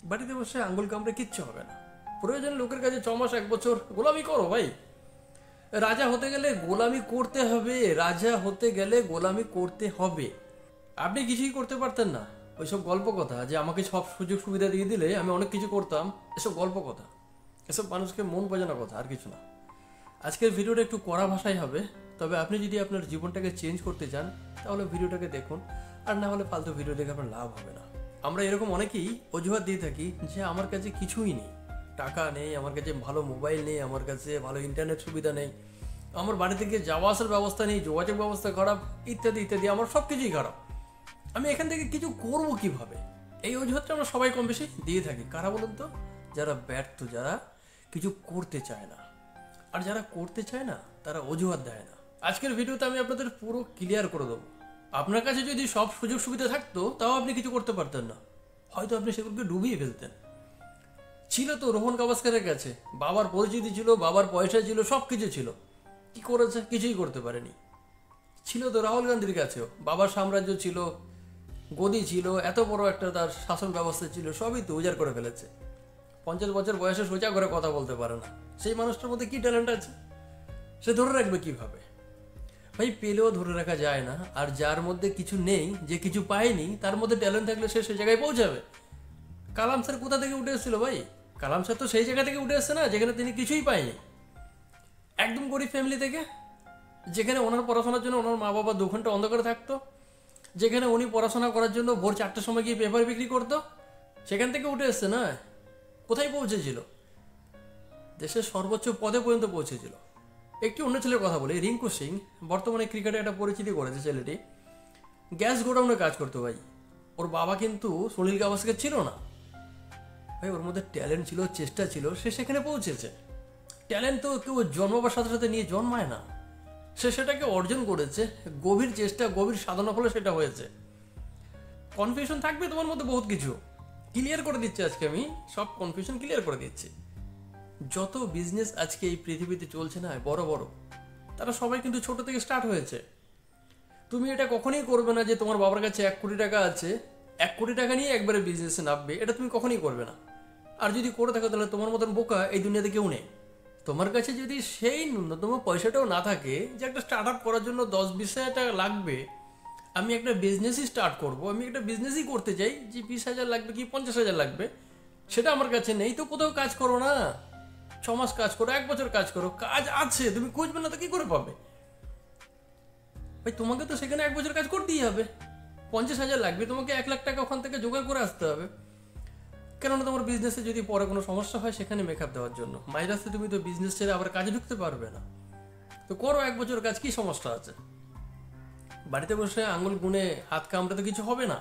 বাড়িতে বসে আঙ্গুল কামড়ে কিচ্ছু হবে না। প্রয়োজন লোকের কাছে 6 মাস 1 বছর গোলামি করো ভাই। রাজা হতে গেলে গোলামি করতে হবে, রাজা হতে গেলে গোলামি করতে হবে। আপনি কিছুই করতে পারতেন না, ওইসব গল্প কথা যে আমাকে সব সুযোগ সুবিধা দিয়ে দিলে আমি অনেক কিছু করতাম, এসব গল্প কথা, এসব মানুষকে মন বোঝানো কথা, আর কিছু না। আজকের ভিডিওটা একটু কড়া ভাষায় হবে, তবে আপনি যদি আপনার জীবনটাকে চেঞ্জ করতে চান তাহলে ভিডিওটাকে দেখুন, আর না হলে ফালতু ভিডিও দেখে আপনার লাভ হবে না। আমরা এরকম অনেকেই অজুহাত দিয়ে থাকি যে আমার কাছে কিছুই নেই, টাকা নেই, আমার কাছে ভালো মোবাইল নেই, আমার কাছে ভালো ইন্টারনেট সুবিধা নেই, আমার বাড়ি থেকে যাওয়া আসার ব্যবস্থা নেই, যোগাযোগ ব্যবস্থা খারাপ, ইত্যাদি ইত্যাদি, আমার সব কিছুই খারাপ, আমি এখান থেকে কিছু করবো কিভাবে? এই অজুহাতটা আমরা সবাই কম বেশি দিয়ে থাকি। কারা বলুন তো? যারা ব্যর্থ, যারা কিছু করতে চায় না। আর যারা করতে চায় না তারা অজুহাত দেয় না। আজকের ভিডিওতে আমি আপনাদের পুরো ক্লিয়ার করে দেবো। আপনার কাছে যদি সব সুযোগ সুবিধা থাকতো তাও আপনি কিছু করতে পারতেন না, হয়তো আপনি সেগুলোকে ডুবিয়ে ফেলতেন। ছিল তো রোহন গাভাস্কারের কাছে, বাবার পরিচিতি ছিল, বাবার পয়সা ছিল, সব কিছু ছিল, কি করেছে? কিছুই করতে পারেনি। ছিল তো রাহুল গান্ধীর কাছেও, বাবার সাম্রাজ্য ছিল, গদি ছিল, এত বড় একটা তার শাসন ব্যবস্থা ছিল, সবই তো উজাড় করে ফেলেছে। 50 বছর বয়সে সোজা করে কথা বলতে পারে না, সেই মানুষটার মধ্যে কি ট্যালেন্ট আছে? সে ধরে রাখবে কিভাবে? ভাই, পেলেও ধরে রাখা যায় না। আর যার মধ্যে কিছু নেই, যে কিছু পায়নি, তার মধ্যে ট্যালেন্ট থাকলে সে সেই জায়গায় পৌঁছাবে। কালাম স্যার কোথা থেকে উঠে এসেছিল ভাই? কালাম স্যার তো সেই জায়গা থেকে উঠে এসছে না যেখানে তিনি কিছুই পায়নি, একদম গরিব ফ্যামিলি থেকে, যেখানে ওনার পড়াশোনার জন্য ওনার মা বাবা 2 ঘন্টা অন্ধকারে থাকতো, যেখানে উনি পড়াশোনা করার জন্য ভোর 4টার সময় গিয়ে পেপার বিক্রি করতো, সেখান থেকে উঠে এসছে না? কোথায় পৌঁছেছিল? দেশের সর্বোচ্চ পদে পর্যন্ত পৌঁছেছিল। একটি অন্য ছেলের কথা বলি, রিঙ্কু সিং, বর্তমানে ক্রিকেটে একটা পরিচিতি করেছে ছেলেটি। গ্যাস গোডাউনে কাজ করতো ভাই। ওর বাবা কিন্তু সুনীল গাভাস্কার ছিল না ভাই, ওর মধ্যে ট্যালেন্ট ছিল, চেষ্টা ছিল, সে সেখানে পৌঁছেছে। ট্যালেন্ট তো কেউ জন্মাবার সাথে সাথে নিয়ে জন্মায় না, সে সেটাকে অর্জন করেছে, গভীর চেষ্টা, গভীর সাধনা ফলে সেটা হয়েছে। কনফিউশন থাকবে তোমার মধ্যে বহুত কিছু, ক্লিয়ার করে দিচ্ছি আজকে আমি, সব কনফিউশন ক্লিয়ার করে দিচ্ছি। যত বিজনেস আজকে এই পৃথিবীতে চলছে না বড় বড়, তারা সবাই কিন্তু ছোট থেকে স্টার্ট হয়েছে। তুমি এটা কখনোই করবে না যে তোমার বাবার কাছে 1 কোটি টাকা আছে, 1 কোটি টাকা নিয়ে একবারে বিজনেসে নামবে, এটা তুমি কখনোই করবে না। আর যদি করে থাকো তাহলে তোমার মতন বোকা এই দুনিয়াতে কেউ নেই। তোমার কাছে যদি সেই ন্যূনতম পয়সাটাও না থাকে যে একটা স্টার্ট আপ করার জন্য 10-20 হাজার টাকা লাগবে, আমি একটা বিজনেসই স্টার্ট করব, আমি একটা বিজনেসই করতে চাই, যে 20,000 লাগবে কি 50,000 লাগবে, সেটা আমার কাছে নেই, তো কোথাও কাজ করো না, 6 মাস কাজ করো, 1 বছর কাজ করো, কাজ আছে, তুমি খুঁজবে না তো কি করে পাবে ভাই? তোমাকে তো সেখানে 1 বছর কাজ করতেই হবে। 50,000 লাগবে, তোমাকে 1 লাখ টাকা ওখান থেকে জোগাড় করে আসতে হবে, কেননা তোমার বিজনেসে যদি পরে কোনো সমস্যা হয় সেখানে মেকআপ দেওয়ার জন্য। মাইরাসে তুমি তো বিজনেস ছেড়ে আবার কাজে ঢুকতে পারবে না, তো করো 1 বছর কাজ, কি সমস্যা আছে? বাড়িতে বসে আঙুল গুনে হাত কামড়ে তো কিছু হবে না।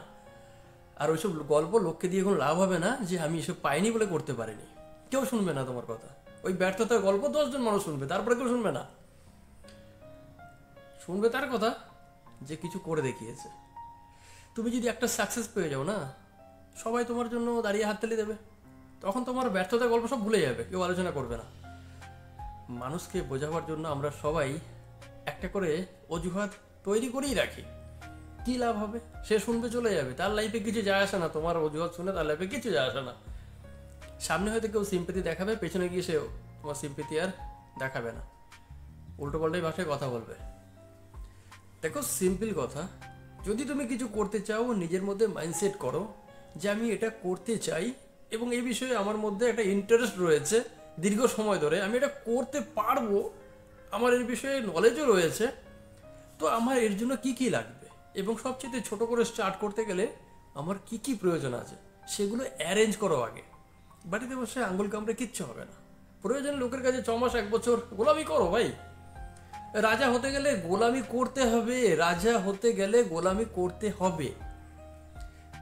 আর ওইসব গল্প লোককে দিয়ে কোনো লাভ হবে না যে আমি এসব পাইনি বলে করতে পারিনি, কেউ শুনবে না তোমার কথা। ওই ব্যর্থতার গল্প 10 জন মানুষ শুনবে, তারপরে কেউ শুনবে না। শুনবে তার কথা যে কিছু করে দেখিয়েছে। তুমি যদি একটা সাকসেস পেয়ে যাও না, সবাই তোমার জন্য দাঁড়িয়ে হাততালি দেবে, তখন তোমার ব্যর্থতার গল্প সব ভুলে যাবে, কেউ আলোচনা করবে না। মানুষকে বোঝাবার জন্য আমরা সবাই একটা করে অজুহাত তৈরি করেই রাখি, কি লাভ হবে? সে শুনবে, চলে যাবে, তার লাইফে কিছু যায় আসে না, তোমার অজুহাত শুনে তার লাইফে কিছু যায় আসে না। সামনে হয়তো কেউ সিম্পেথি দেখাবে, পেছনে গিয়ে সে তোমার সিম্পেথি আর দেখাবে না, উল্টো পাল্টাই ভাষায় কথা বলবে। দেখো, সিম্পল কথা, যদি তুমি কিছু করতে চাও, নিজের মধ্যে মাইন্ডসেট করো যে আমি এটা করতে চাই এবং এই বিষয়ে আমার মধ্যে একটা ইন্টারেস্ট রয়েছে, দীর্ঘ সময় ধরে আমি এটা করতে পারবো, আমার এই বিষয়ে নলেজও রয়েছে, তো আমার এর জন্য কি কি লাগবে এবং সবচেয়ে ছোট করে স্টার্ট করতে গেলে আমার কি কি প্রয়োজন আছে সেগুলো অ্যারেঞ্জ করো আগে। বাড়িতে বসে আঙ্গুল কামড়ে কিচ্ছু হবে না। প্রয়োজন লোকের কাছে 6 মাস 1 বছর গোলামি করো ভাই। রাজা হতে গেলে গোলামি করতে হবে, রাজা হতে গেলে গোলামি করতে হবে।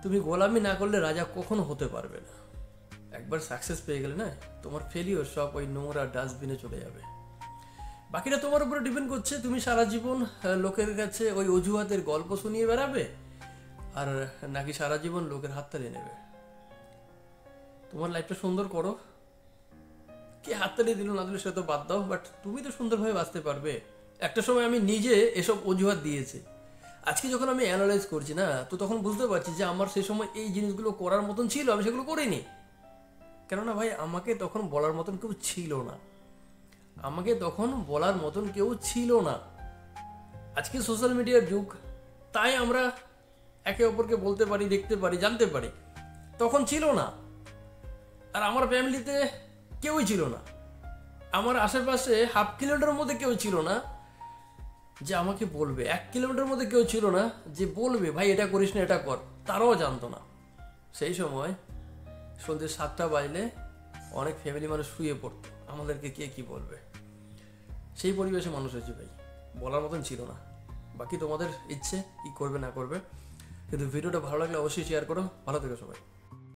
তুমি গোলামি না করলে রাজা কখনো হতে পারবে না। একবার সাকসেস পেয়ে গেলে না, তোমার ফেলিওর সব ওই নোংরা ডাস্টবিনে চলে যাবে। বাকিটা তোমার উপরে ডিপেন্ড করছে, তুমি সারা জীবন লোকের কাছে ওই অজুহাতের গল্প শুনিয়ে বেড়াবে আর নাকি সারা জীবন লোকের হাততালি নেবে। তোমার লাইফটা সুন্দর করো, কে হাততালি দিল না দিল সে তো বাদ দাও, বাট তুমি তো সুন্দরভাবে বাঁচতে পারবে। একটা সময় আমি নিজে এসব অজুহাত দিয়েছি, আজকে যখন আমি অ্যানালাইজ করছি না, তো তখন বুঝতে পারছি যে আমার সেই সময় এই জিনিসগুলো করার মতন ছিল, আমি সেগুলো করিনি। কেননা ভাই আমাকে তখন বলার মতন কেউ ছিল না, আমাকে তখন বলার মতন কেউ ছিল না। আজকে সোশ্যাল মিডিয়ার যুগ, তাই আমরা একে অপরকে বলতে পারি, দেখতে পারি, জানতে পারি। তখন ছিল না। আর আমার ফ্যামিলিতে কেউই ছিল না, আমার আশেপাশে 1/2 কিলোমিটারের মধ্যে কেউ ছিল না যে আমাকে বলবে, 1 কিলোমিটার মধ্যে কেউ ছিল না যে বলবে ভাই এটা করিস না, এটা কর, তারাও জানতো না। সেই সময় সন্ধ্যে 7টা বাজলে অনেক ফ্যামিলি মানুষ শুয়ে পড়তো, আমাদেরকে কে কি বলবে। সেই পরিবেশে মানুষ হয়েছে ভাই, বলার মতন ছিল না। বাকি তোমাদের ইচ্ছে কি করবে না করবে, কিন্তু ভিডিওটা ভালো লাগলে অবশ্যই শেয়ার করো। ভালো থেকো সবাই।